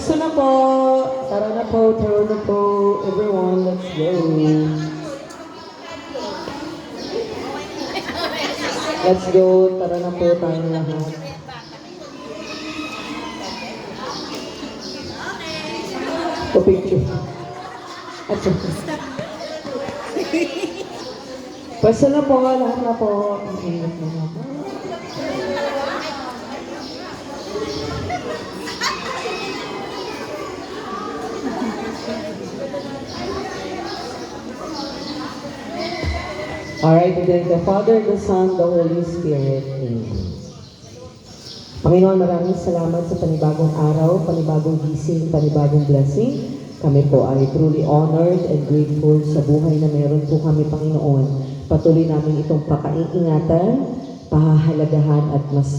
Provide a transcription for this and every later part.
Pwesto na po. Tara na po, everyone. Let's go. Let's go. Tara na po tayong lahat. To picture. Pwesto na po, lahat na po. Ang init na naman. Alright, we thank the Father, the Son, the Holy Spirit. Amen. Panginoon, maraming salamat sa panibagong araw, panibagong gising, panibagong blessing. Kami po ay truly honored and grateful sa buhay na meron po kami, Panginoon. Patuloy namin itong pakaiingatan, pahahalagahan at mas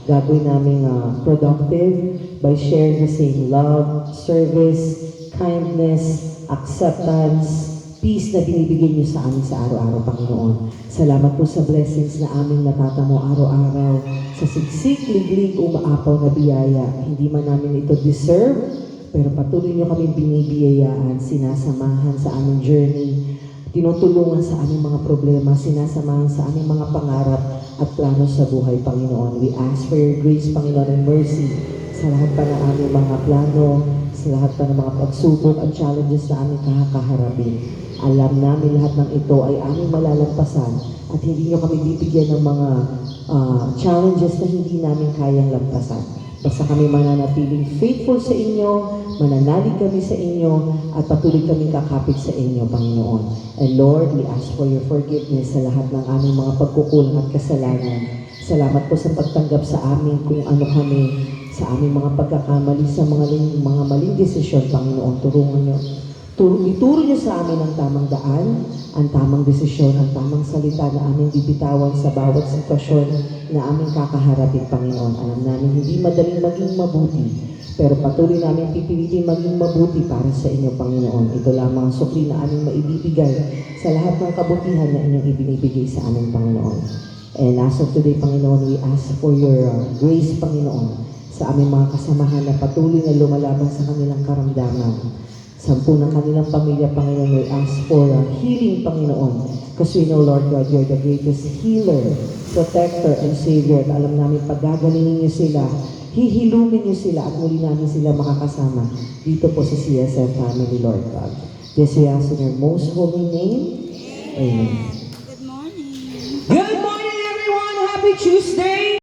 gagawin namin productive by sharing the same love, service, kindness, acceptance, peace na binibigay niyo sa amin sa araw-araw, Panginoon. Salamat po sa blessings na aming natatamo araw-araw, sa siksik, liglig, umaapaw na biyaya. Hindi man namin ito deserve, pero patuloy niyo kami binibiyayaan, sinasamahan sa aming journey, tinutulungan sa aming mga problema, sinasamahan sa aming mga pangarap at plano sa buhay, Panginoon. We ask for your grace, Panginoon, and mercy sa lahat pa ng aming mga plano, sa lahat pa ng mga pagsubok at challenges na aming kakaharapin. Alam namin lahat ng ito ay aming malalampasan at hindi nyo kami bibigyan ng mga challenges na hindi namin kayang lampasan. Basta kami mananatiling faithful sa inyo, mananalig kami sa inyo, at patuloy kami kakapit sa inyo, Panginoon. And Lord, we ask for your forgiveness sa lahat ng aming mga pagkukulang at kasalanan. Salamat po sa pagtanggap sa amin kung ano kami, sa aming mga pagkakamali, sa mga maling desisyon, Panginoon. Ituro niyo sa amin ang tamang daan, ang tamang desisyon, ang tamang salita na aming bibitawan sa bawat sitwasyon na aming kakaharapin, Panginoon. Alam namin hindi madaling maging mabuti, pero patuloy namin pipilitin maging mabuti para sa inyo, Panginoon. Ito lamang ang sukli na aming maibibigay sa lahat ng kabutihan na inyong ibinibigay sa aming, Panginoon. And as of today, Panginoon, we ask for your grace, Panginoon, sa aming mga kasamahan na patuloy na lumalaban sa kanilang karamdaman. Sampu ng kanilang pamilya, Panginoon, we ask for healing, Panginoon. Because we know, Lord God, you're the greatest healer, protector, and Savior. At alam namin, paggagalingin niyo sila, hihilumin niyo sila, at muli namin sila makakasama dito po sa CSF family, Lord God. This we ask in your most holy name. Amen. Good morning. Good morning, everyone! Happy Tuesday!